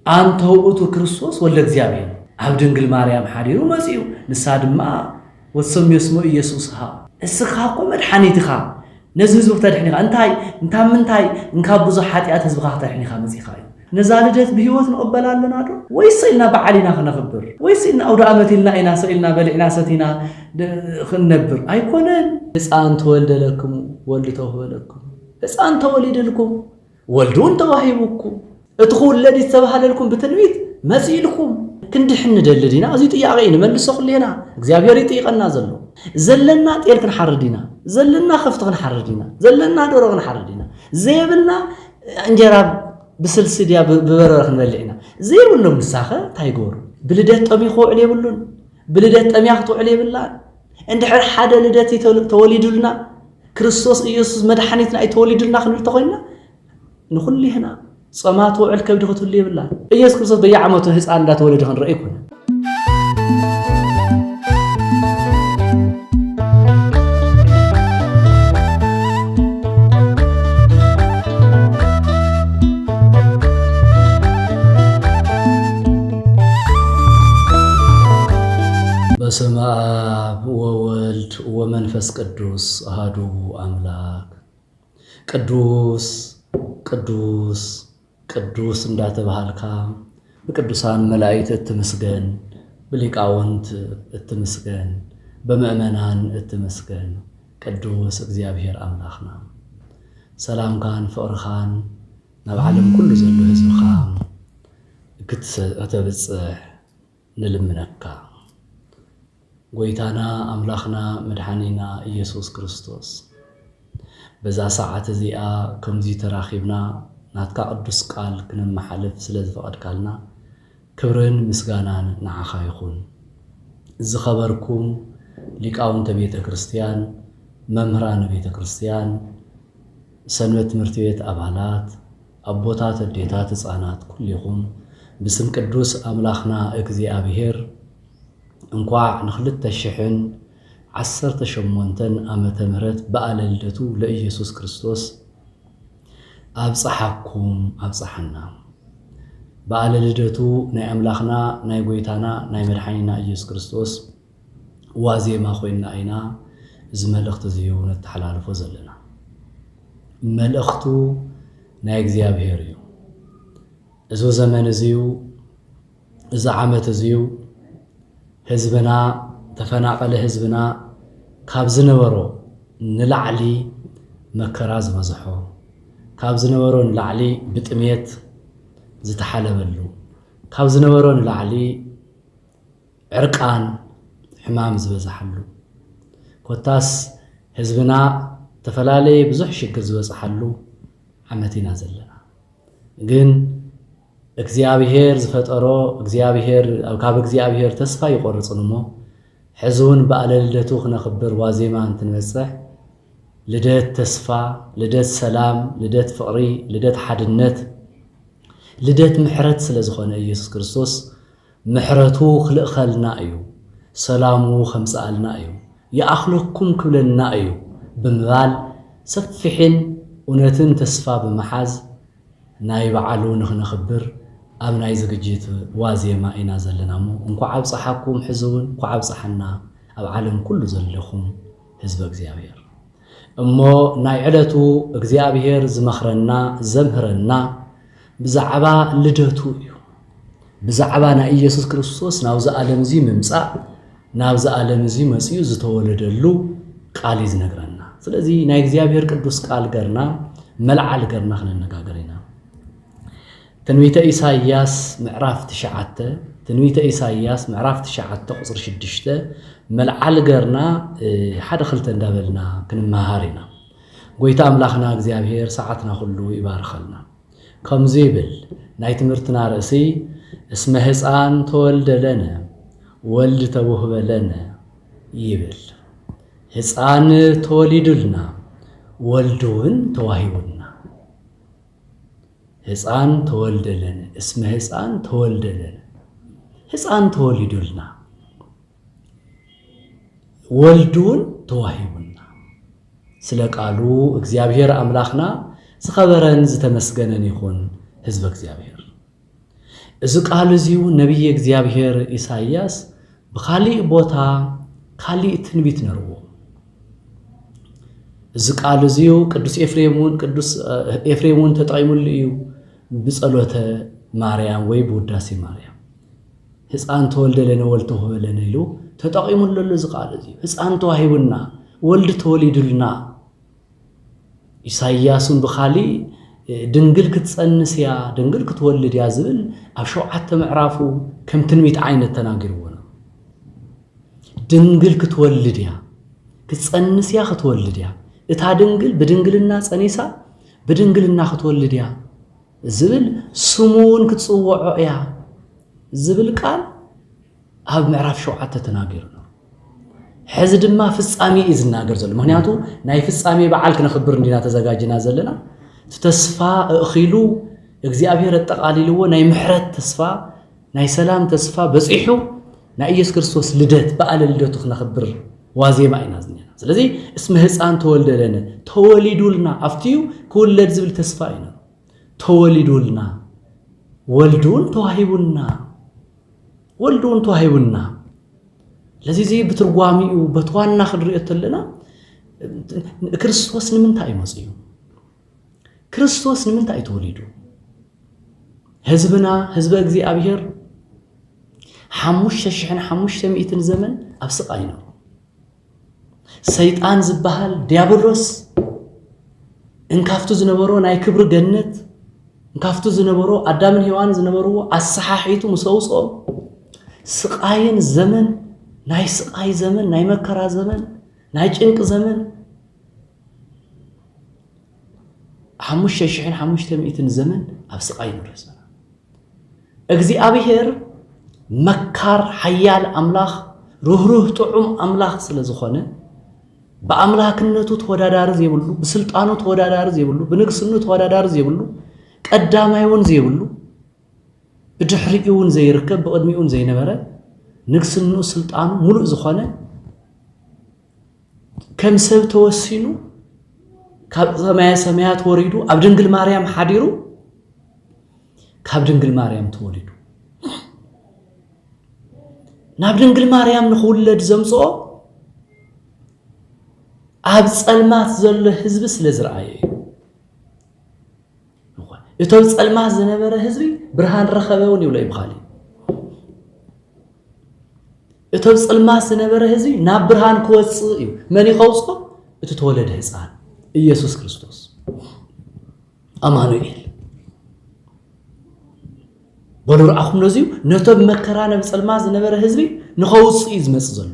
أنت وأتو كريستوس ولا እግዚአብሔር عبد ድንግል ማርያም حريرو مسيو نسادما وسم يسمو يسوع ها اسخاكو مدحنيتها نزهزو تدحنيها انت منتاي انك بزو حاتيات حزبخا تدحنيها مسيخا نزالدت بهيوت نقبلالنا دو ويسيلنا بعلينا خنخبر ويسيلنا اود امتيلنا اينا سئلنا بلعنا ستينا خنبر ايكونن حسان تولد لكم ولد توهلكم حسان تولد لكم ولدون توهيبكم ادخل الذي تبهل لكم بتنويت مسيلكم كندحن دلدينا ازي طياقين ملسو خلينا እግዚአብሔር ይጠይቀና زلنا طيل كنحردينا زلنا خفت كنحردينا زلنا دورو كنحردينا زيبلنا انجرا بسلسديا ببرر نبلعنا زيبلو مساخه تايغور بلدت طميخو عليه بلون بلدت طميخو عليه بلان اندحر حدا لدتي توليدلنا كريستوس ኢየሱስ መድኃኒትና አይተወሊድልና ክንብል ተኮይና ንኹሉ هنا صمات وعل كبد خطول لي بالله ኢየሱስ ክርስቶስ በየዓመቱ ህፃን እንዳተወለደ ክንርኢ ይኩን በስመ አብ ወወልድ ወመንፈስ ቅዱስ አሐዱ አምላክ ቅዱስ ቅዱስ ቅዱስ እንዳተባልካ በቅዱሳን መላእክት እትመስገን በሊቃውንት እትመስገን በመእመናን እትመስገን ቅዱስ እግዚአብሔር አምላክና ሰላም ካን ፍቅርካን ናብ ዓለም ኩሉ ዘሎ ህዝብካ ክትተብጽሕ ንልምነካ ጎይታና አምላክና መድኃኒና ኢየሱስ ክርስቶስ በዛ ሰዓት እዚኣ ከምዚ ተራኺብና ናትካ ቅዱስ ቃል ክንመሓልፍ ስለዝፈቀድካልና ክብርን ምስጋናን ንዓኻ ይኹን ዝኸበርኩም ሊቃውንተ ቤተ ክርስቲያን መምህራን ቤተ ክርስቲያን ሰንበት ትምህርት ቤት አባላት አቦታት አዴታት ህፃናት ኩልኩም ብስም ቅዱስ አምላክና እግዚአብሔር እንኳዕ ንኽልተሽሕን 18 ዓመተ ምህረት በዓለ ልደቱ ለኢየሱስ ክርስቶስ አብጽሐኩም አብጽሐና በዓለ ልደቱ ናይ አምላክና ናይ ጎይታና ናይ መድኃኒና ኢየሱስ ክርስቶስ ዋዜማ ኮይና ኢና እዚ መልእኽቲ እዚዩ ነተሓላልፎ ዘለና መልእኽቱ ናይ እግዚአብሔር እዩ እዚ ዘመን እዚዩ እዚ ዓመት እዚዩ ህዝብና ተፈናቀለ ህዝብና ካብ ዝነበሮ ንላዕሊ መከራ ዝበዝሖ ካብ ዝነበሮ ንላዕሊ ብጥሜት ዝተሓለበሉ ካብ ዝነበሮ ንላዕሊ ዕርቃን ሕማም ዝበዝሐሉ ኮታስ ህዝብና ተፈላለየ ብዙሕ ሽግር ዝበፅሐሉ ዓመትና ዘለና ግን እግዚአብሔር ዝፈጠሮ እግዚአብሔር ካብ እግዚአብሔር ተስፋ ይቆርጽንሞ ሕዝውን በዓለ ልደቱ ክነኽብር ዋዜማ እንትንበጽሕ ልደት ተስፋ ልደት ሰላም ልደት ፍቅሪ ልደት ሓድነት ልደት ምሕረት ስለ ዝኾነ ኢየሱስ ክርስቶስ ምሕረቱ ክልእኸልና እዩ ሰላሙ ከምጽአልና እዩ ይኣኽለኩም ክብለና እዩ ብምባል ሰፊሕን እውነትን ተስፋ ብምሓዝ ናይ በዓሉ ንኽነኽብር ኣብ ናይ ዝግጅት ዋዜማ ኢና ዘለናሞ እንኳዕ ኣብጽሓኩም ሕዝውን እንኳዕ ኣብጽሐና ኣብ ዓለም ኩሉ ዘለኹም ህዝበ እግዚአብሔር እሞ ናይ ዕለቱ እግዚአብሔር ዝመኽረና ዘምህረና ብዛዕባ ልደቱ እዩ ብዛዕባ ናይ ኢየሱስ ክርስቶስ ናብዚ ዓለም እዚ ምምጻእ ናብዚ ዓለም እዚ መጽኡ ዝተወለደሉ ቃል ይዝነግረና ስለዚ ናይ እግዚአብሔር ቅዱስ ቃል ገርና መልዓል ገርና ክንነጋገር ኢና تنويت إساياس معرف تشعته تنويت إساياس معرف تشعته قصر شدشته ملعل قرنا حد خلت ندبلنا كن مهارنا قويت أملاخنا እግዚአብሔር ساعتنا كله يبارخلنا كم زيبل نايت مرتنا رأسي اسمه هزان تولد لنا ولد توهب لنا يبل هزان تولد لنا ولدون تواهبنا ህፃን ተወልደለን እስመ ህፃን ተወልደለን ህፃን ተወልዱልና ወልዱን ተዋሂቡና ስለ ቃሉ እግዚአብሔር አምላክና ዝኸበረን ዝተመስገነን ይኹን ህዝበ እግዚአብሔር إذا قال زيو نبي እግዚአብሔር إساياس بخالي بوتا خالي تنبيت نرو إذا قال زيو قدوس إفريمون تطعيمون ليو بصلوته ماريام وي بوداسي ماريام ሕፃን ተወልደለነ ወልድ ተወለነ ይሉ ተጠቂሙልን ዝቃል እዚ ሕፃን ተዋሂብና ወልድ ተወሊድልና ኢሳይያስን በኻሊ ድንግል ክትጸንስያ ድንግል ክትወልድ ያ ዝብል ኣብ 7 ምዕራፉ ከም ትንቢት ዓይነት ተናገርዎ ነው ድንግል ክትወልድ ያ ክትጸንስያ ክትወልድ ያ እታ ድንግል በድንግልና ጸኒሳ በድንግልና ክትወልድ ያ ዝብል ስሙን ክትጽውዖ ያ ዝብል ቃል ኣብ ምዕራፍ 7 ተናገሩ ነው ሕዚ ድማ ፍጻሜ ይዝናገር ዘሎ ምክንያቱ ናይ ፍጻሜ በዓል ክነኽብር እንዲና ተዘጋጅና ዘለና ተስፋ እኺሉ እግዚአብሔር ተቃሊልዎ ናይ ምሕረት ተስፋ ናይ ሰላም ተስፋ በጽሑ ናይ ኢየሱስ ክርስቶስ ልደት በዓል ልደቱ ክነኽብር ዋዜማ ኢና ዝኒና ስለዚ እስመ ሕፃን ተወልደለነ ተወሊዱልና አፍቲዩ ክውለድ ዝብል ተስፋ ኢና ተወሊዱልና ወልዱን ተዋሂቡና ወልዱን ተዋሂቡና ለዚህ በትርጓሚው በተዋና خድርየት ተለና ክርስቶስ ንምንታይ ይመጽዩ ክርስቶስ ንምንታይ ተወሊዱ ህዝብና ህዝበ እግዚአብሔር 5500 ዘመን አብስቃይ ነው ሰይጣን ዝባሃል ዲያብሎስ እንካፍቱ ዝነበሮ ናይ ክብር ገነት እንካፍቱ ዝነበሮ አዳምን ሔዋን ዝነበሩ አሰሓሒቱ ሙሰውጾ ስቃይን ዘመን ናይ ስቃይ ዘመን ናይ መከራ ዘመን ናይ ጭንቅ ዘመን 5500 ዘመን ኣብ ስቃይ ንረሰና እግዚአብሔር መካር ሐያል አምላኽ ሩህሩህ ጥዑም አምላኽ ስለዝኾነ በአምላክነቱ ተወዳዳሪ ዘይብሉ በስልጣኑ ተወዳዳሪ ዘይብሉ በንግስኑ ተወዳዳሪ ዘይብሉ ቀዳማይውን ዘይብሉ بدحريون زي ركب بقدميون زي نبرة نقصنو سلطان ملؤ زخانة كم سب توسينو كاب سمايات وريدو عبدنجل مريم حديرو كابدنجل مريم توليدو نابدنجل مريم نخولد زمصو عبد سلمات زل حزب سلزرعي يتوز الماز زنبره حزبي برهان رخبون يولا يبخالي يتوز الماز زنبره حزبي ناب برهان كوص من يخوصو يتتولد ሕፃን ኢየሱስ ክርስቶስ አማኑኤል በሉርአኹም ነዚው ነተብ መከራ ነብ ጸልማዝ ዝነበረ ህዝቢ ንኸውጽ ይዝመጽ ዘሎ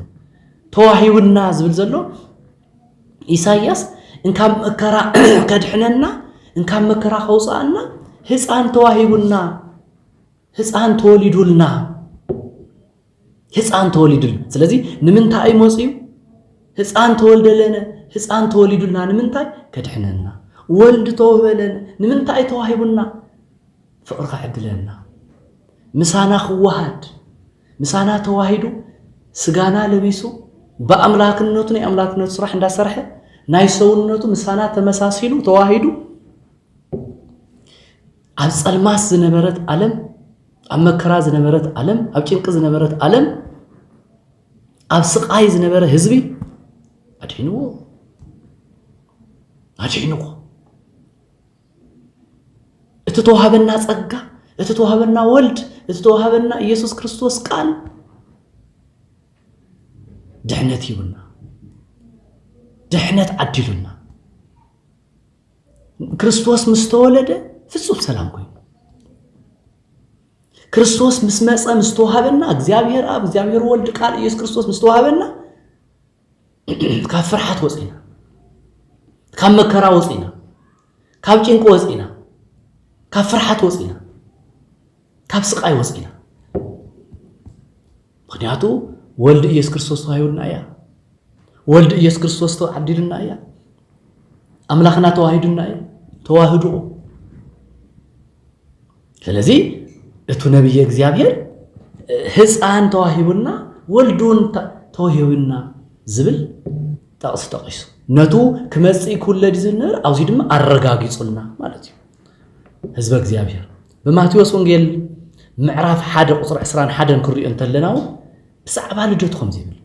ተዋሂውና ዝብል ዘሎ ኢሳይያስ እንካም መከራ ከድሕነና እንካም መከራ ኸውጻና ሕፃን ተዋሂቡና ሕፃን ተወሊዱልና ሕፃን ተወሊዱል ስለዚህ ንምንታይ ሞጽዩ ሕፃን ተወልደለነ ሕፃን ተወሊዱልና ንምንታይ ከድሕነና ወልድ ተወበለነ ንምንታይ ተዋሂቡና ፍቅርካ ዕድለና ምሳና ክዋሃድ ምሳና ተዋሂዱ ስጋና ለቢሱ በአምላክነቱ ናይ አምላክነቱ ስራሕ እንዳሰርሐ ናይ ሰውነቱ ምሳና ተመሳሲሉ ተዋሂዱ ኣብ ጸልማስ ዝነበረት ዓለም ኣብ መከራ ዝነበረት ዓለም ኣብ ጭንቅ ዝነበረት ዓለም ኣብ ስቃይ ዝነበረ ህዝቢ አድሂንዎ እቲ ተዋሃበና ጸጋ እቲ ተዋሃበና ወልድ እቲ ተዋሃበና ኢየሱስ ክርስቶስ ቃል ድሕነት ይብና ድሕነት ዓዲሉና ክርስቶስ ምስተወለደ ፍጹም ሰላም ኮይኑ ክርስቶስ ምስመጸ ምስተዋሃበና እግዚአብሔር አብ እግዚአብሔር ወልድ ቃል ኢየሱስ ክርስቶስ ምስተዋሃበና ካብ ፍርሓት ወጽኢና ካብ መከራ ወጽኢና ካብ ጭንቅ ወጽኢና ካብ ፍርሓት ወጽኢና ካብ ስቃይ ወጽኢና ምክንያቱ ወልድ ኢየሱስ ክርስቶስ ተዋሂዱና ያ ወልድ ኢየሱስ ክርስቶስ ተዓዲሉና ያ አምላኽና ተዋሂዱና ያ ተዋህዶ ስለዚህ እቱ ነብይ እግዚአብሔር ሕፃን ተዋሂቡና ወልዱን ተዋሂቡና ዝብል ጠቅስ ጠቅሱ ነቱ ክመጽእ ኩለድ ዝነር አውዚ ድማ አረጋግጹልና ማለት እዩ ህዝበ እግዚአብሔር በማቴዎስ ወንጌል معرف حدا قصر عسران حدا كري أنت لنا بسعب على جدكم زيبل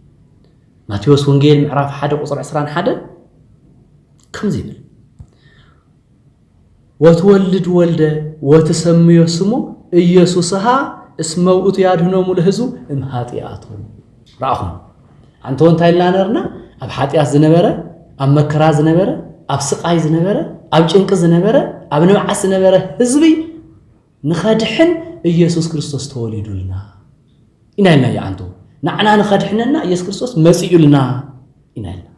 ماتيوس ونجيل معرف حدا قصر عسران حدا كم زيبل وتولد ولده وتسميه اسمه إيسوسها اسمه أتيادهنو ملهزو امهاتياتهم رأهم أنتون تايلنا نرنا أب حاتيات زنبرة أب مكرا زنبرة أب سقاي زنبرة أب جنك زنبرة أب نوعس زنبرة هزبي نخدحن إيسوس كريستوس توليدو لنا إنا لنا يعنتو نعنا نخدحننا إيسوس كريستوس مسيئو لنا إنا لنا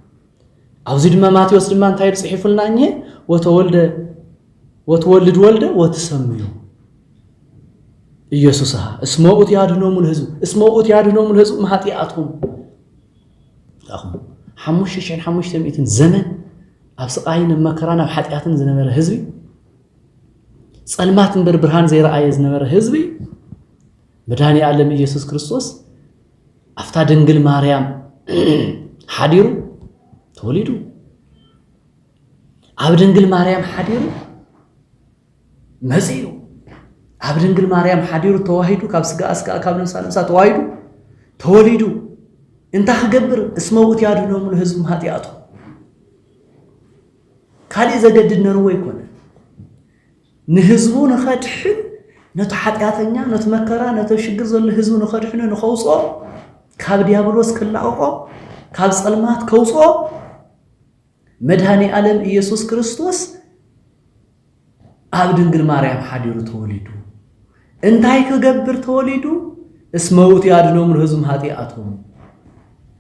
أوزيد ما ماتيوس لما انتاير صحيف لنا إنيه وتولد ولده وتسميه إيسوسها اسمه أتيادهنو ملهزو اسمه أتيادهنو ملهزو مهاتياتهم أخو حموش تميتن زمن أبسقاين مكرانا بحاتياتن زنبر هزبي صلماتن بربرهان زي رأي زنبر هزبي مداني عالم إيسوس كريستوس أفتا دنجل مريم حديرو توليدو أب دنجل مريم حديرو مزيو أب دنجل مريم حديرو تواهيدو كاب سقا أسقا كاب نمسا تواهيدو توليدو انت خبر اسمه أتيادهنو ملهزو مهاتياتهم كالي زجد النروي يكون نهزبو نخدحن نتو حاتياتنا نتو مكرا نتو شقر زل هزبو نخدحن نخوصو كاب ديابلوس كلاوقو كاب صلمات كوصو مدهاني عالم إيسوس كريستوس أب دنجل مريم حديرو توليدو انتاي كغبر توليدو اسمه أتيادهنو ملهزو مهاتياتهم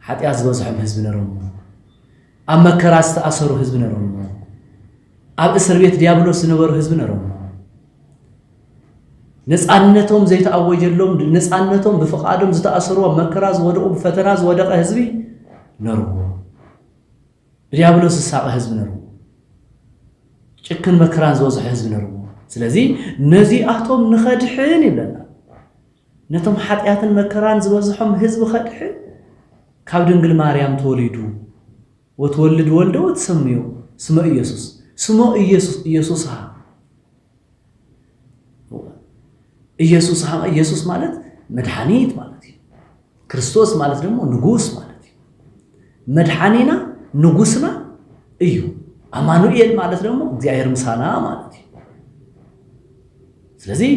حتى أزوجهم حزب نرمو أما كراست أسروا حزب نرمو أب إسرائيل ديابلوس نور حزب نرمو نسألنتهم زي تأوج اللهم نسألنتهم بفقادهم زي تأسروا مكراز ودقوا بفتناز ودق حزبي نرمو ديابلوس الساق حزب نرمو شكل مكراز وزح حزب نرمو سلازي نزي أهتم نخدحين يبلنا نتم حتى مكران زوزحهم حزب خدحين كاب دنجل مريم توليدو وتولد ولده وتسميه اسمه إيسوس اسمه إيسوسها إيسوس مالت مدحانيت مالتي كريستوس مالت دمو نغوس مالتي مدحانينا نغوسنا إيو أمانوئيل مالت دمو እግዚአብሔር ምሳና مالتي ስለዚህ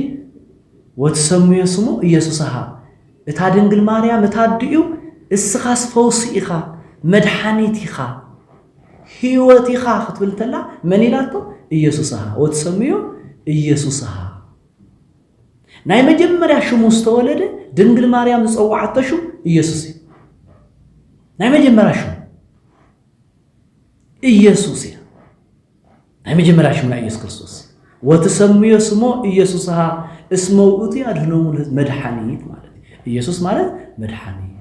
وتسميه اسمه إيسوسها اتا دنجل مريم تاديو اسخاس فوسيخا مدحانيتيخا هيوتيخا ختبلتلا من يلاتو إيسوسها وتسميو إيسوسها ناي مجمريا شو مستولده دنجل مريم صوعتشو إيسوسي ناي مجمريا شو إيسوسي ناي مجمريا شو إيسوس كريستوس وتسميو اسمه إيسوسها اسمه أتيادهنو مدحانيت مالتي إيسوس مالت مدحانيت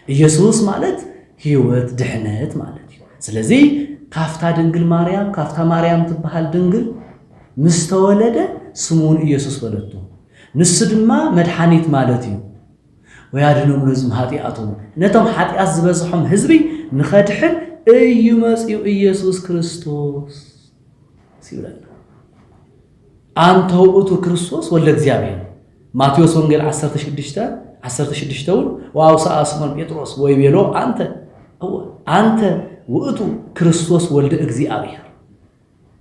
إيسوس مالت هيوت دحنت مالتي سلازي كافتا دنجل مريم كافتا مريم تبحال دنجل مستولده سمون إيسوس ولدتو نسدما مدحانيت مالتي ويادهنو ملهزو مهاتياتهم نتم حاتيات زبزحهم حزبي نخدحن أيمسيو إيسوس كريستوس سيولنا أنت هو كريستوس ولا እግዚአብሔር ماتيوس ونجيل 16 وأوصى اسمه بيتروس ويبيلو أنت وأتو كريستوس ولد እግዚአብሔር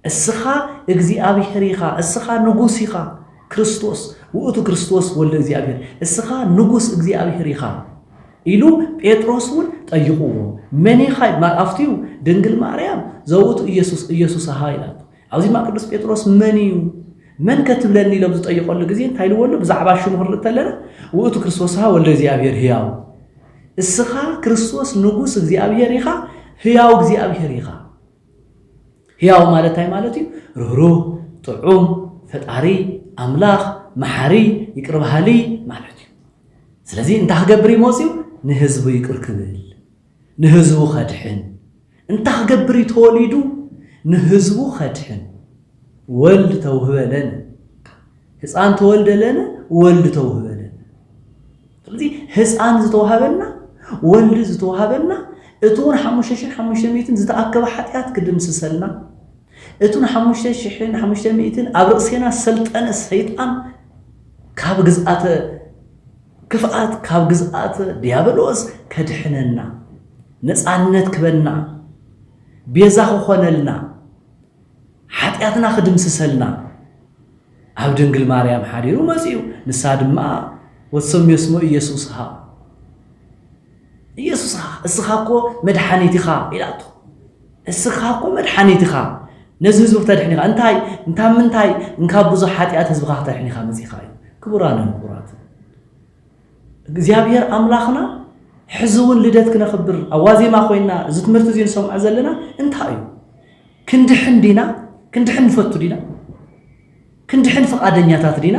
السخا እግዚአብሔር يخا السخا نغوس يخا كريستوس وأتو كريستوس ولد እግዚአብሔር السخا نغوس እግዚአብሔር يخا إلو بيتروس ول طيقوه من يخاي ما أفتيو دنجل مريم زوتو إيسوس هايلات عاوزي ما قدس بيتروس منيو من كتب لني لو تطيقوا له غزين تايلو له بزعبا شو مخرت لنا وقتو كريستوس ها ولا እግዚአብሔር هياو السخا كريستوس نغوس እግዚአብሔር يخا هياو እግዚአብሔር يخا هياو مالتاي مالتي رهرو طعوم فطاري املاخ محري يقربهالي مالتي ስለዚህ انت هغبري موسيو نهزبو يقركبل نهزبو خدحن انت هغبري توليدو نهزبو خدحن ولد توهب لنا حصان تولد لنا ولد توهب لنا ስለዚህ حصان زتوهبنا ولد زتوهبنا اتون 5500 زتاكب حطيات كدمسسلنا اتون 5500 ابرقسينا سلطن الشيطان ካብ ግዝኣተ ክፍኣት ካብ ግዝኣተ ዲያብሎስ ከድሕነና ነፃነት ክበና ቤዛ ክኾነልና ሓጢኣትና ክድምስሰልና ኣብ ድንግል ማርያም ሓዲሩ መጺኡ ንሳ ድማ ወሰምዮ ስሙ ኢየሱስሃ እስኻ እኮ መድሓኒትኻ ኢላቶ እስኻ እኮ መድሓኒትኻ ነዚ ህዝቢ ክተድሕኒኻ እንታይ ምንታይ እንካብ ብዙሕ ሓጢኣት ህዝብኻ ክተድሕኒኻ መጺኻ እዩ ክቡራንን ክቡራት እግዚአብሔር ኣምላኽና ሕዝውን ልደት ክነኽብር ኣዋዜማ ኮይና እዚ ትምህርቲ እዚ ንሰምዖ ዘለና እንታይ እዩ ክንድሕን ዲና ክንድሕን ንፈቱ ዲና ክንድሕን ፈቃደኛታት ዲና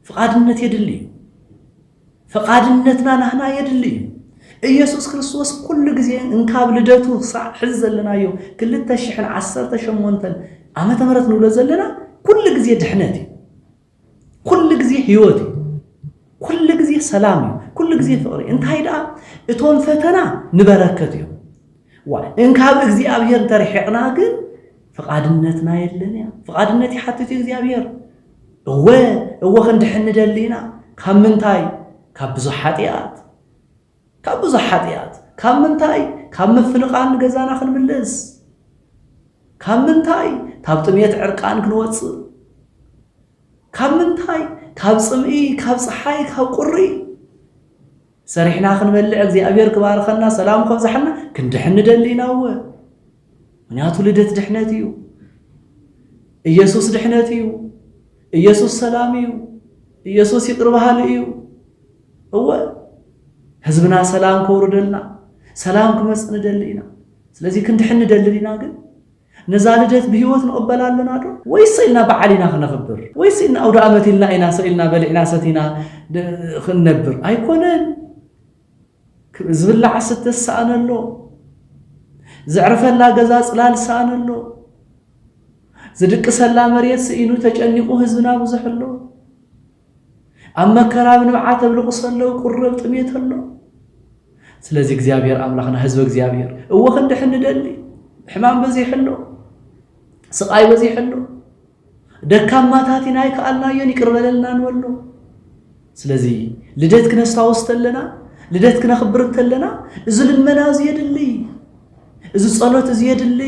ፈቃድነት የድሊ ፈቃድነትና ናህና የድሊ ኢየሱስ ክርስቶስ ኩሉ ግዜ እንካብ ልደቱ ሳዕ ሕዝ ዘለናዮ 2018 ዓመተ ምህረት ንብሎ ዘለና ኩሉ ግዜ ድሕነት እዩ ኩሉ ግዜ ህይወት እዩ ኩሉ ግዜ ሰላም እዩ ኩሉ ግዜ ፍቅሪ እንታይ ደኣ እቶም ፈተና ንበረከት እዩ እንካብ እግዚአብሔር ተርሒቕና ግን ፈቃድነትና የለን ያ ፈቃድነት ይሓትት እግዚአብሔር እወ ክንድሕን ደሊና ካብ ምንታይ ካብ ብዙሕ ሓጢኣት ካብ ምንታይ ካብ ምፍልቃን ገዛና ክንምለስ ካብ ምንታይ ካብ ጥሜት ዕርቃን ክንወፅእ ካብ ምንታይ ካብ ጽምኢ ካብ ፀሓይ ካብ ቁሪ ሰሪሕና ክንበልዕ እግዚአብሔር ክባርከና ሰላም ከብዛሕና ክንድሕን ደሊና ምክንያቱ ልደት ድሕነት እዩ ኢየሱስ ድሕነት እዩ ኢየሱስ ሰላም እዩ ኢየሱስ ይቅር በሃሊ እዩ ህዝብና ሰላም ከውርደልና ሰላም ክመጽእ ንደሊና ስለዚህ ክንድሕን ደሊና ግን ነዛ ልደት ብህይወት ንቕበል ኣለና ዶ ወይስ ኢልና በዓሊና ክነኽብር ወይስ ኢልና ኣውደ ዓመት ኢልና ኢና ሰኢልና በሊዕና ሰቲና ክንነብር ኣይኮነን ዝብላዕ ስተ ሰኣነሎ ዝዕርፈላ ገዛ ጽላል ሰኣነሎ ዝድቅሰላ መሬት ስኢኑ ተጨኒቁ ህዝብና ብዙሕ ኣሎ ኣብ መከራ ብንብዓት ተብልቁሰሎ ቁርብ ጥሜት ኣሎ ስለዚህ እግዚአብሔር ኣምላኽና ህዝቢ እግዚአብሔር እወ ክንድሕን ደሊ ሕማም በዚሕሎ ስቃይ በዚሕሎ ደካማታት ኢና ይከኣልናዮን ይቅር በለልና ንበሎ ስለዚህ ልደት ክነስታውስ ተለና ልደት ክነኽብር ተለና እዚ ልመና እዚ የድሊ እዚ ጸሎት እዚ የድሊ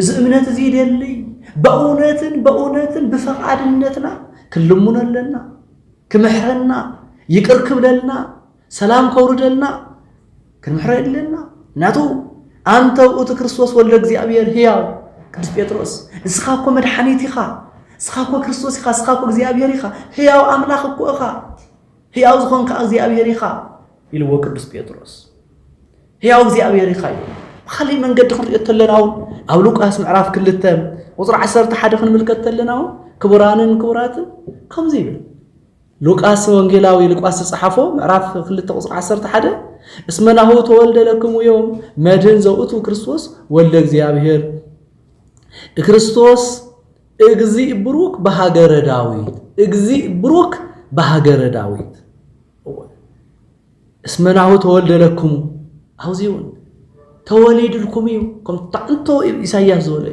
እዚ እምነት እዚ የድሊ በእውነትን ብፈቃድነትና ክልሙን ኣለና ክምሕረና ይቅር ክብለልና ሰላም ከውርደልና ክንምሕረ የድለና ናቱ አንተ ውእቱ ክርስቶስ ወልደ እግዚአብሔር ሕያው ቅዱስ ጴጥሮስ እስኻ እኮ መድሓኒት ኢኻ እስኻ እኮ ክርስቶስ ኢኻ እስኻ እኮ እግዚአብሔር ኢኻ ሕያው ኣምላኽ እኮ ኢኻ ሕያው ዝኾንካ እግዚአብሔር ኢኻ ኢልዎ ቅዱስ ጴጥሮስ ሕያው እግዚአብሔር ኢኻ እዩ ብኻሊእ መንገዲ ክንሪኦ ተለና ኣብ ሉቃስ ምዕራፍ 2 ቁፅሪ 11 ክንምልከት ተለና ክቡራንን ክቡራትን ከምዚ ይብል ሉቃስ ወንጌላዊ ሉቃስ ተጻሓፎ ምዕራፍ 2 ቁፅሪ 11 እስመናሁ ተወልደ ለክሙ ዮም መድህን ዘውእቱ ክርስቶስ ወልደ እግዚአብሔር ክርስቶስ እግዚእ ብሩክ በሃገረ ዳዊት እግዚእ ብሩክ በሃገረ ዳዊት እስመናሁ ተወልደ ለክሙ አውዚውን ተወሊድልኩም እዩ ከም ታንቶ ኢሳይያስ ዘለ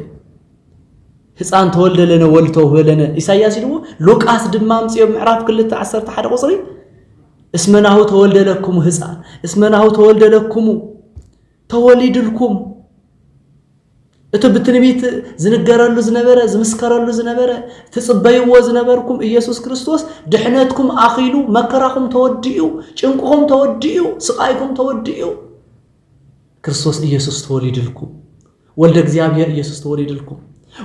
ህፃን ተወልደ ለነ ወልቶ በለነ ኢሳይያስ ይልዎ ሉቃስ ድማ ምጽዮ ምዕራፍ 2:11 ቁጽሪ እስመናሁ ተወልደ ለክሙ ህፃን እስመናሁ ተወልደ ለክሙ ተወሊድልኩም እቱ ብትንቢት ዝንገረሉ ዝነበረ ዝምስከረሉ ዝነበረ ትጽበይዎ ዝነበርኩም ኢየሱስ ክርስቶስ ድሕነትኩም ኣኺሉ መከራኩም ተወዲኡ ጭንቁኩም ተወዲኡ ስቃይኩም ተወዲኡ ክርስቶስ ኢየሱስ ተወሊድልኩም ወልደ እግዚአብሔር ኢየሱስ ተወሊድልኩም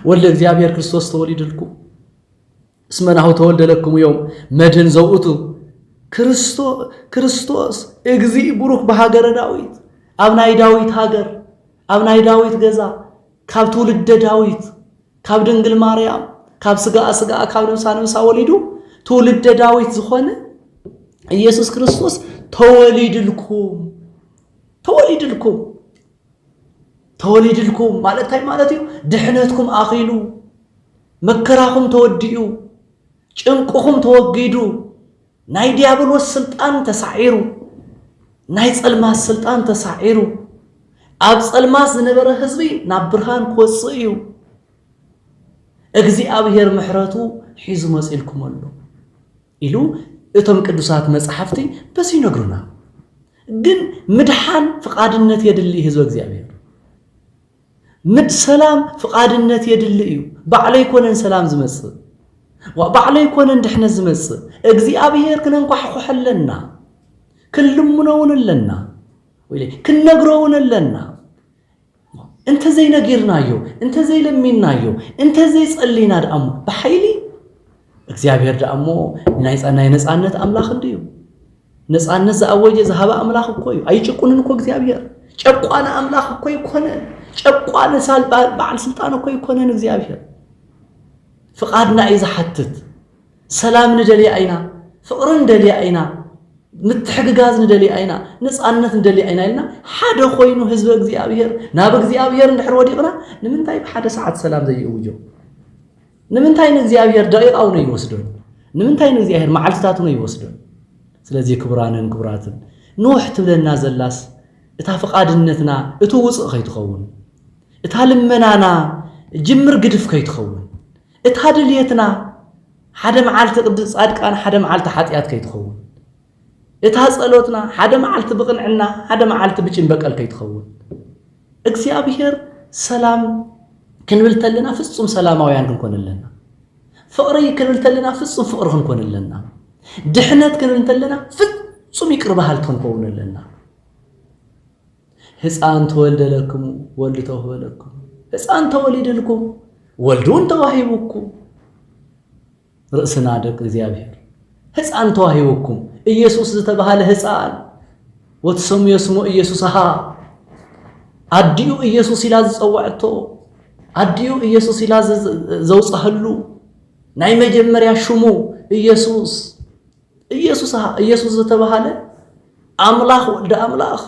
ወልደ እግዚአብሔር ክርስቶስ ተወሊድልኩም እስመናሁ ተወልደ ለክሙ ዮም መድህን ዘውእቱ ክርስቶስ እግዚእ ብሩክ በሃገረ ዳዊት ኣብ ናይ ዳዊት ሃገር ኣብ ናይ ዳዊት ገዛ ካብ ትውልደ ዳዊት ካብ ድንግል ማርያም ካብ ስጋ ካብ ነፍሳ ወሊዱ ትውልደ ዳዊት ዝኾነ ኢየሱስ ክርስቶስ ተወሊድልኩም ማለት እንታይ ማለት እዩ ድሕነትኩም ኣኺሉ መከራኩም ተወዲኡ ጭንቁኩም ተወጊዱ ናይ ዲያብሎስ ስልጣን ተሳዒሩ ናይ ጸልማት ስልጣን ተሳዒሩ ኣብ ጸልማት ዝነበረ ህዝቢ ናብ ብርሃን ክወፅእ እዩ እግዚአብሔር ምሕረቱ ሒዙ መጽኢልኩም ኣሎ ኢሉ እቶም ቅዱሳት መጽሐፍቲ በስ ይነግሩና ግን ምድሓን ፍቃድነት የድሊ ህዝብ እግዚአብሔር ምድ ሰላም ፍቃድነት የድሊ እዩ ባዕለ ይኮነን ሰላም ዝመጽእ ወባዕለ ይኮነን ድሕነት ዝመጽእ እግዚአብሔር ክነንኳሕኩሐለና ክልምነውንለና ወይ ክነግረውንለና እንተ ዘይነጊርናዮ እንተ ዘይለሚናዮ እንተ ዘይጸሊና ደአሞ በኃይሊ እግዚአብሔር ደአሞ ናይ ነጻነት አምላኽ እንዲዩ ነጻነት ዘአወጀ ዘሃበ አምላኽ እኮ እዩ አይጭቁንን እኮ እግዚአብሔር ጨቋና አምላኽ እኮ ይኮነን ጨቋና ባዓል ስልጣን እኮ ይኮነን እግዚአብሔር ፍቃድና ይዝሐትት ሰላም ንደሊ አይና ፍቅር ንደሊ አይና ምትሕግጋዝ ንደሊ አይና ነጻነት ንደሊ አይና ኢልና ሓደ ኮይኑ ህዝብ እግዚአብሔር ናብ እግዚአብሔር እንድሕር ወዲቕና ንምንታይ በሓደ ሰዓት ሰላም ዘይውጆ ንምንታይ ንእግዚአብሔር ደቂቃው ነው ይወስዶን ንምንታይ ንእግዚአብሔር መዓልትታቱ ነው ይወስዶን ስለዚህ ክቡራንን ክቡራትን ኖሕ ትብለና ዘላስ እታ ፍቃድነትና እቱ ውፅእ ከይትኸውን እታ ልመናና ጅምር ግድፍ ከይትኸውን እታ ድልየትና ሓደ መዓልቲ ቅዱስ ጻድቃን ሓደ መዓልቲ ኃጢአት ከይትኸውን እታ ጸሎትና ሓደ መዓልቲ ብቅንዕና ሓደ መዓልቲ ብጭን በቀል ከይትኸውን እግዚአብሔር ሰላም ክንብል ተለና ፍጹም ሰላማውያን ክንኮንለና ፍቅሪ ክንብል ተለና ፍጹም ፍቅሪ ክንኮንለና ድሕነት ክንብል ተለና ፍጹም ይቅር ባህልቲ ክንኮንለና ሕፃን ተወልደለኩም ወልድ ተወህበለኩም ሕፃን ተወሊድልኩም ወልዱን ተዋሂቡኩም ርእስና ደቅ እግዚአብሔር ሕፃን ተዋሂቡኩም ኢየሱስ ዝተባሃለ ሕፃን ወትሰምዮ ስሙ ኢየሱስ አሃ አዲዩ ኢየሱስ ኢላ ዝጸዋዕቶ አዲዩ ኢየሱስ ኢላ ዘውጽሐሉ ናይ መጀመርያ ሽሙ ኢየሱስ ኢየሱስ ዝተባሃለ አምላኽ ወልደ አምላኽ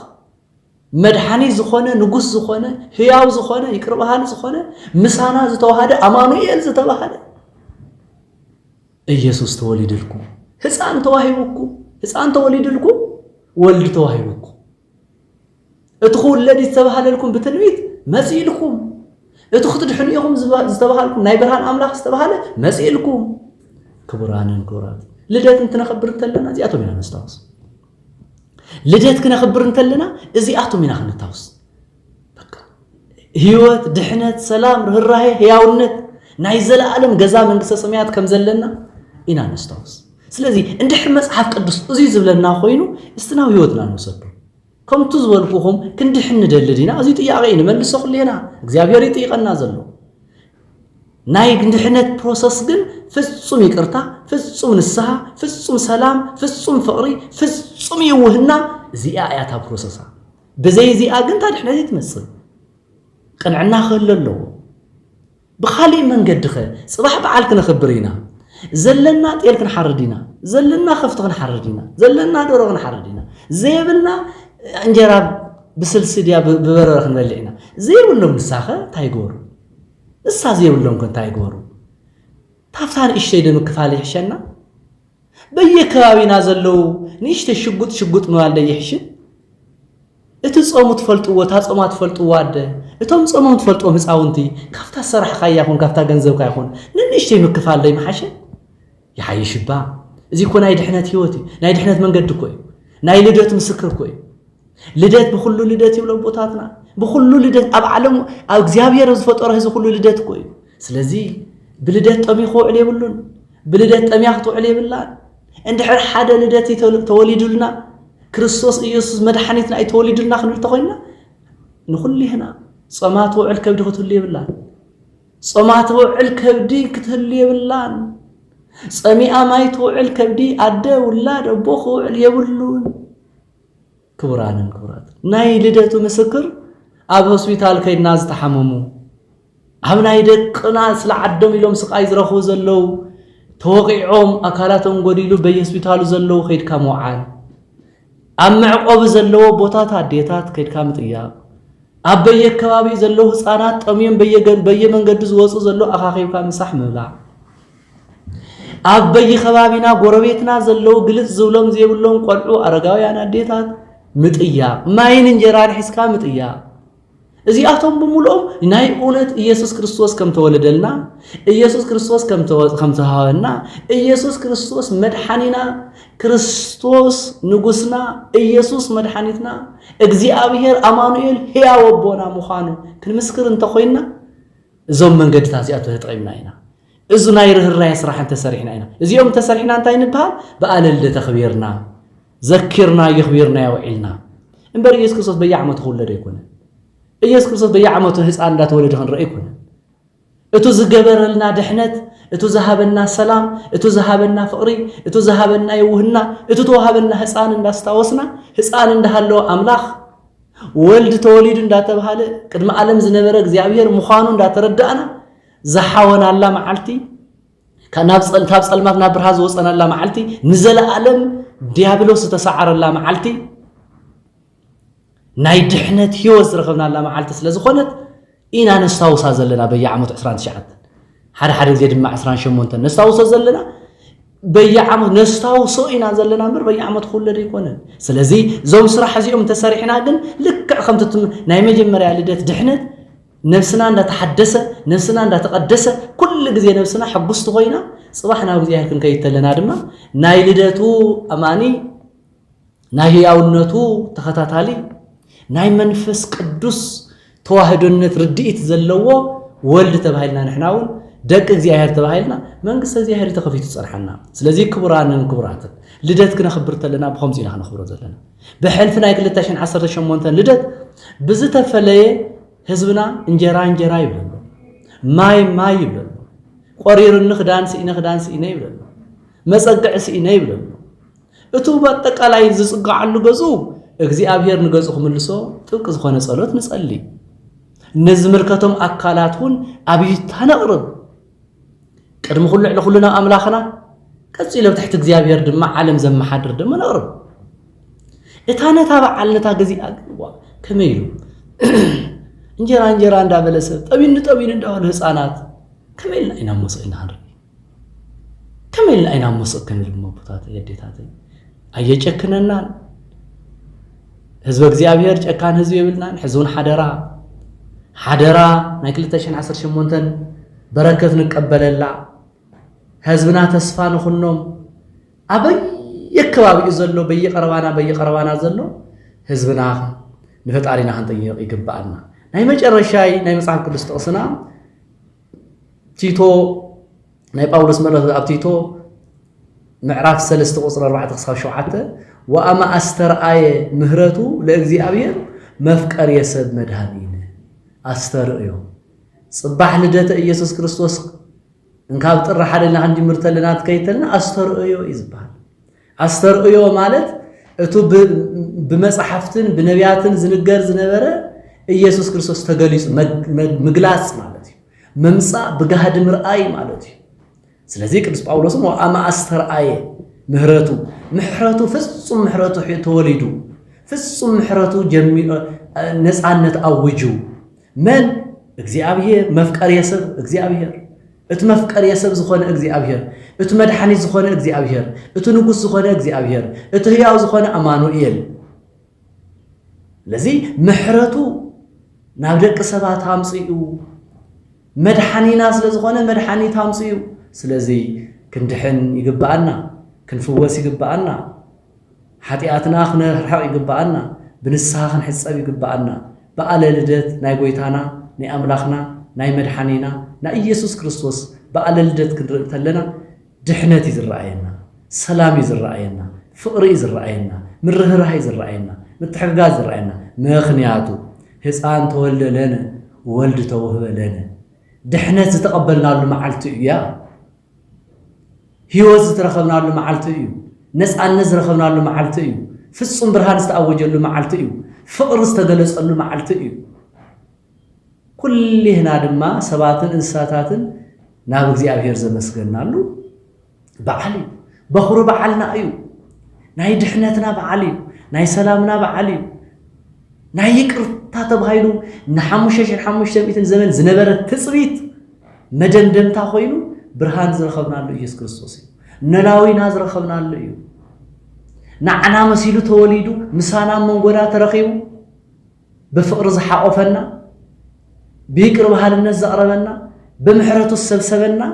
መድኃኒ ዝኾነ ንጉስ ዝኾነ ሕያው ዝኾነ ይቅር በሃል ዝኾነ ምሳና ዝተዋሃደ አማኑኤል ዝተባሃለ ኢየሱስ ተወሊድልኩም ሕፃን ተዋሂቡኩም ሕፃን ተወሊድልኩም ወልድ ተዋሂቡኩም እትኹለድ ዝተባሃለልኩም ብትንቢት መጽኢልኩም እትኽትድሕንኢኹም ዝተባሃልኩም ናይ ብርሃን አምላኽ ዝተባሃለ መጽኢልኩም ክቡራንን ክቡራት ልደት እንትነኽብር እንተለና እዚኣቶም ኢና ነስታውስ ልደት ክነኽብር እንተለና እዚኣቶም ኢና ክንታውስ በቃ ህይወት ድሕነት ሰላም ርህራሄ ህያውነት ናይ ዘለዓለም ገዛ መንግስተ ሰማያት ከም ዘለና ኢና ነስታውስ ስለዚህ እንድሕር መጽሐፍ ቅዱስ እዙይ ዝብለና ኮይኑ እስትናው ህይወትና ንወሰዱ ከምቱ ዝበልኩኹም ክንድሕን ንደሊ ዲና እዙይ ጥያቄ ንመልሶ ኩሌና እግዚአብሔር ይጥይቀና ዘሎ ናይ እንድሕነት ፕሮሰስ ግን ፍጹም ይቅርታ ፍጹም ንስሐ ፍጹም ሰላም ፍጹም ፍቅሪ ፍጹም ይውህና እዚኣ እያታ ፕሮሰሳ በዘይ እዚኣ ግን ታድሕነት ይትመስል ቅንዕና ክህሉ ኣለዎ ብኻሊእ መንገዲ ኸ ጽባሕ በዓል ክንኽብር ኢና ዘለና ጤል ክንሓርድ ኢና ዘለና ከፍቲ ክንሓርድ ኢና ዘለና ደሮ ክንሓርድ ኢና ዘይብልና እንጀራ ብስልሲ ድያ ብበረረ ክንበልዕ ኢና ዘይብሎም ንሳኸ እንታይ ይገብሩ እሳ ዘይብሎም እንታይ ይገብሩ ታፍታን እሽተይ ደም ክፋል ይሕሸና በየከባቢና ዘለው ንእሽተይ ሽጉጥ ምባል ይሕሽን እቲ ጾሙ ትፈልጥዎ ታጾማ ትፈልጥዎ አደ እቶም ጾሞም ትፈልጥዎም ህፃውንቲ ካፍታ ሰራሕካ ይኹን ካፍታ ገንዘብካ ይኹን ንእሽተይ ምክፋል ደይ መሓሸ ይሓይሽባ እዚ ኮ ናይ ድሕነት ህይወት ናይ ድሕነት መንገዲ ኮ ናይ ልደት ምስክር ኮ ልደት ብኩሉ ልደት ይብሎ ቦታትና ብኩሉ ልደት ኣብ ዓለም ኣብ እግዚአብሔር ዝፈጠረ ህዝብ ኩሉ ልደት ኮ ስለዚ ብልደት ጠሚኹ ውዕል የብሉን ብልደት ጠሚያ ክትውዕል የብላን እንድሕር ሓደ ልደት ተወሊዱልና ክርስቶስ ኢየሱስ መድኃኒትና ተወሊዱልና ክንብል ተኾይና ንኹሊህና ጾማት ውዕል ከብዲ ክትህሉ የብላን ጾማት ውዕል ከብዲ ክትህሉ የብላን ጸሚኣ ማይ ትውዕል ከብዲ አደ ውላድ አቦ ክውዕል የብሉን ክቡራንን ክቡራት ናይ ልደቱ ምስክር ኣብ ሆስፒታል ከይድና ዝተሓመሙ ኣብ ናይ ደቅና ስለዓዶም ኢሎም ስቃይ ዝረኽቡ ዘለው ተወቂዖም ኣካላቶም ጎዲሉ በየሆስፒታሉ ዘለው ከይድካ ምውዓል ኣብ መዕቆብ ዘለዎ ቦታት ኣዴታት ከይድካ ምጥያቅ ኣብ በየከባቢ ዘለው ህፃናት ጠምዮም በየመንገዲ ዝወፁ ዘለው ኣኻኺብካ ምሳሕ ምብላዕ ኣብ በየከባቢና ጎረቤትና ዘለው ግልጽ ዝብሎም ዘይብሎም ቆልዑ ኣረጋውያን ኣዴታት ምጥያቅ ማይን እንጀራን ሒዝካ ምጥያቅ እዚአቶም በሙሉኦም ናይ እውነት ኢየሱስ ክርስቶስ ከም ተወለደልና ኢየሱስ ክርስቶስ ከም ተሃበና ኢየሱስ ክርስቶስ መድኃኒና ክርስቶስ ንጉስና ኢየሱስ መድኃኒትና እግዚአብሔር አማኑኤል ሕያው አቦና ምዃኑ ክንምስክር እንተኾይና እዞም መንገድታት እዚአቶ ተጠቂምና ኢና እዙ ናይ ርህራይ ስራሕ ተሰሪሕና ኢና እዚኦም ተሰሪሕና እንታይ ንብሃል በዓለ ልደት ተኽቢርና ዘኪርና ይኽቢርና ያውዒልና እምበር ኢየሱስ ክርስቶስ በየዓመቱ ክውለድ ኣይኮነን ኢየሱስ ክርስቶስ በየዓመቱ ህፃን እንዳተወለደ ክንርኢ ኣይኮነን እቱ ዝገበረልና ድሕነት እቱ ዝሃበና ሰላም እቱ ዝሃበና ፍቕሪ እቱ ዝሃበና ይውህና እቱ ተዋሃበና ህፃን እንዳስታወስና ህፃን እንዳሃለወ አምላኽ ወልድ ተወሊዱ እንዳተባሃለ ቅድመ ዓለም ዝነበረ እግዚአብሔር ምዃኑ እንዳተረዳእና زحاونا الله معلتي كان تاب صلمات نبرها زوصنا الله معلتي نزل عالم ديابلوس تسعر الله معلتي ناي دحنت هيوز رخبنا الله معلتي ስለዝኾነት ኢና ነስታውሳ ዘለና በየዓመቱ 20 ሸዓት ሓደ ጊዜ ድማ 28 ነስታውሶ ዘለና በየዓመቱ ነስታውሶ ኢና ዘለና ምር በየዓመቱ ኩለደ ይኮነን ስለዚ ዞም ስራሕ እዚኦም ተሰሪሕና ግን ልክዕ ከምት ናይ መጀመርያ ልደት ድሕነት نفسنا عند تحدث نفسنا عند تقدس كل جزء نفسنا حبست خوينا صباحنا وجزء كن كي تلنا دما نايلدتو أماني ناهي أونتو تختاتالي ناي منفس قدوس تواهدون ترديت زلوا ولد تبهيلنا نحناون دق زياهر تبهيلنا من قص زياهر تخفيت صرحنا سلازي كبران من كبرات لدت كنا خبرت لنا ب50 خنا خبرت لنا بحلفنا يكلتاشن 10 شمونتن لدت بزتفليه ህዝብና እንጀራ ይብለሉ ማይ ይብለሉ ቆሪር ንኽዳን ሲኢነ ይብለሉ መጸግዕ ሲኢነ ይብለሉ እቱ በጠቃላይ ዝጽጋዓሉ ገዙ እግዚአብሔር ንገዙ ክምልሶ ጥብቅ ዝኾነ ጸሎት ንጸሊ እነዚህ መልከቶም አካላቱን አብይታ ነቅርብ ቅድም ኩሉና አምላኽና ቀጽለ በትሕት እግዚአብሔር ድማ ዓለም ዘመሓድር ድማ ነቅርብ እታነታ በዓልነታ ገዚ አግዋ ከመይሉ እንጀራ እንዳበለሰብ ጠቢን እንዳሆነ ህፃናት ከመይልና አይና መስቀና አንሪ ከመይልና አይና መስቀን ልሞታት የዴታት አየጨክነና ህዝብ እግዚአብሔር ጨካን ህዝብ ይብልናን ህዝቡን ሓደራ ናይ 2018 በረከት ንቀበለላ ህዝብና ተስፋ ንኹኖም አበይ የከባቢ ዘሎ በየቀረባና ዘሎ ህዝብና ንፈጣሪና ክንጠይቅ ይግባአና ናይ መጨረሻይ ናይ መጽሐፍ ቅዱስ ጥቅስና ቲቶ ናይ ጳውሎስ መልእክት ኣብ ቲቶ ምዕራፍ 3 ቁጥር 4-7 ወአማ አስተርአየ ምህረቱ ለእግዚአብሔር መፍቀር የሰብ መድኃኒነ አስተርእዮ ጽባሕ ልደተ ኢየሱስ ክርስቶስ እንካብ ጥር ሓደልና እንዲምርተልና ትከይተልና አስተርእዮ ይዝባል አስተርእዮ ማለት እቱ በመጽሐፍትን በነቢያትን ዝንገር ዝነበረ ኢየሱስ ክርስቶስ ተገሊጽ ምግላጽ ማለት እዩ መምጻ በጋሃድ ምርአይ ማለት እዩ ስለዚህ ቅዱስ ጳውሎስ ወአማ አስተርአየ ምህረቱ ፍጹም ምህረቱ ተወሊዱ ፍጹም ምህረቱ ነፃነት አውጁ መን እግዚአብሔር መፍቀር የሰብ እግዚአብሔር እት መፍቀር የሰብ ዝኾነ እግዚአብሔር እት መድኃኒት ዝኾነ እግዚአብሔር እት ንጉስ ዝኾነ እግዚአብሔር እት ሕያው ዝኾነ አማኑኤል ለዚ ምህረቱ ናብ ደቂ ሰባት ሃምጽኡ መድኃኒና ስለዝኾነ መድኃኒት ሃምጽኡ ስለዚ ክንድሕን ይግባአና ክንፍወስ ይግባአና ኃጢአትና ክንርሕቕ ይግባአና ብንስሐ ክንሕጸብ ይግባአና በዓለ ልደት ናይ ጎይታና ናይ አምላኽና ናይ መድኃኒና ናይ ኢየሱስ ክርስቶስ በዓለ ልደት ክንርኢ ተለና ድሕነት ይዝረአየና ሰላም ይዝረአየና ፍቕሪ ይዝረአየና ምርህራህ ይዝረአየና ምትሕግጋዝ ይዝረአየና ምኽንያቱ ህፃን ተወልደ ለነ ወልድ ተወህበ ለነ ድሕነት ዝተቀበልናሉ መዓልቲ እዩ ህይወት ዝተረኸብናሉ መዓልቲ እዩ ነፃነት ዝረኸብናሉ መዓልቲ እዩ ፍጹም ብርሃን ዝተኣወጀሉ መዓልቲ እዩ ፍቕሪ ዝተገለጸሉ መዓልቲ እዩ ኩልህና ድማ ሰባትን እንስሳታትን ናብ እግዚአብሔር ዘመስገናሉ በዓል እዩ በኽሩ በዓልና እዩ ናይ ድሕነትና በዓል እዩ ናይ ሰላምና በዓል እዩ ናይ ይቅርታ ተባሂሉ ን5500 ዘመን ዝነበረ ትጽቢት መደምደምታ ኮይኑ ብርሃን ዝረኸብናሉ ኢየሱስ ክርስቶስ እዩ ነላዊና ዝረኸብናሉ እዩ ንዓና መሲሉ ተወሊዱ ምሳና መንጎና ተረኺቡ ብፍቕሪ ዝሓቆፈና بيقر بحالنا زقربنا بمحرته السبسبنا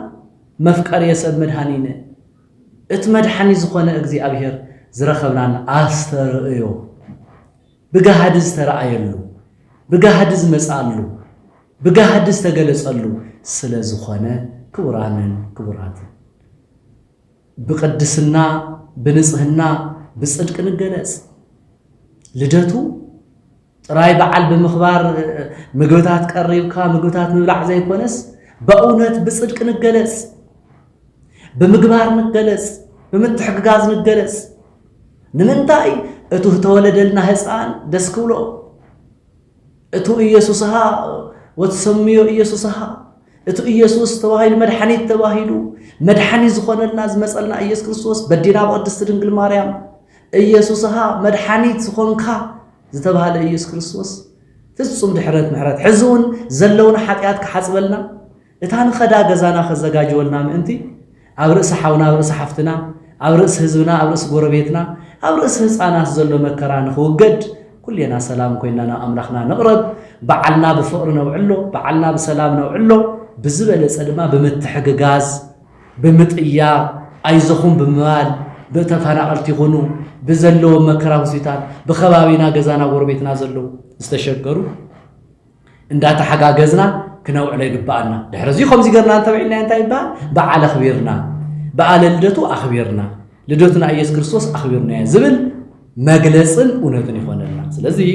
مفكر يسب مدحانينا اتمدحاني زخونه እግዚአብሔር ዝረኸብናን አስተርእዮ بجهادز ترأيلو بجهادز مسألو بجهادز تجلسلو سلازخانة كبرات بقدسنا بنصهنا بصدق نجلس لجتو راي بعل بمخبار مجوتات قريبكا مجوتات مبلع زي كونس بأونت بصدق نجلس بمجبار نجلس بمتحققاز نجلس نمنتاي اتو تولدلنا حصان دسكولو اتو ኢየሱስها وتسميو ኢየሱስها اتو ኢየሱስ ተዋሂል መድኃኒት ተዋሂሉ መድኃኒት ዝኾነልና ዝመጸልና ኢየሱስ ክርስቶስ በዲና በቅድስት ድንግል ማርያም ኢየሱስها መድኃኒት ዝኾንካ ዝተባሃለ ኢየሱስ ክርስቶስ ፍጹም ድሕረት ምሕረት ሕዙን ዘለውን ኃጢአት ከሐጽበልና እታን ኸዳ ገዛና ከዘጋጀወልና ምእንቲ ኣብ ርእስ ሓውና ኣብ ርእስ ሓፍትና ኣብ ርእስ ህዝብና ኣብ ርእስ ጎረቤትና ኣብ ርእስ ህፃናት ዘሎ መከራ ንኽውገድ ኩልና ሰላም ኮይንና ኣምላኽና ንቕረብ በዓልና ብፍቕሪ ነውዕሎ በዓልና ብሰላም ነውዕሎ ብዝበለፀ ድማ ብምትሕግጋዝ ብምጥያር ኣይዞኹም ብምባል ብተፈናቐልቲ ይኹኑ ብዘለዎ መከራ ሆስፒታል ብኸባቢና ገዛና ጎረቤትና ዘለዉ ዝተሸገሩ እንዳተሓጋገዝና ክነውዕሎ ይግባአና ድሕሪ እዚ ከምዚ ገርና እንተበዒልና እንታይ ይበሃል በዓል ኣኽቢርና በዓለ ልደቱ ኣኽቢርና ልደቱና ኢየሱስ ክርስቶስ ኣኽቢርና ዝብል መግለጽን እውነትን ይኾነልና ስለዚህ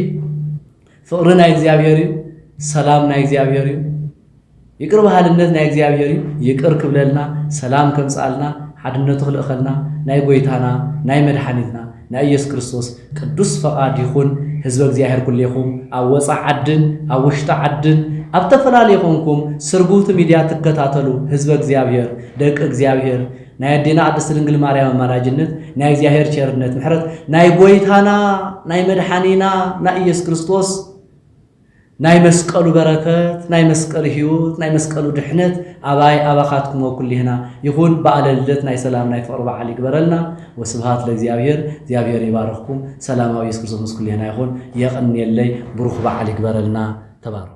ፍቅርና እግዚአብሔር ሰላምና እግዚአብሔር ይቅር ባህልነት ናይ እግዚአብሔር ይቅር ክብለልና ሰላም ከምጻልና ሓድነቱ ክልእኸልና ናይ ጎይታና ናይ መድኃኒትና ናይ ኢየሱስ ክርስቶስ ቅዱስ ፈቃድ ይኹን ህዝበ እግዚአብሔር ኩልኹም ኣብ ወፃእ ዓድን ኣብ ውሽጢ ዓድን ኣብ ተፈላለየኹምኩም ስርጉት ሚድያ ትከታተሉ ህዝበ እግዚአብሔር ደቂ እግዚአብሔር ናይ አዴና ቅድስት ድንግል ማርያም አማላጅነት ናይ እግዚአብሔር ቸርነት ምሕረት ናይ ጎይታና ናይ መድኃኒና ናይ ኢየሱስ ክርስቶስ ናይ መስቀሉ በረከት ናይ መስቀሉ ህይወት ናይ መስቀሉ ድሕነት አባይ አባኻትኩም ወኩልህና ይኹን በዓለ ልደት ናይ ሰላም ናይ ፍቅር በዓል ይግበረልና ወስብሃት ለእግዚአብሔር እግዚአብሔር ይባርኽኩም ሰላማዊ ኢየሱስ ክርስቶስ ኩልህና ይኹን የቕንየለይ ብሩኽ በዓል ይግበረልና ተባረኹ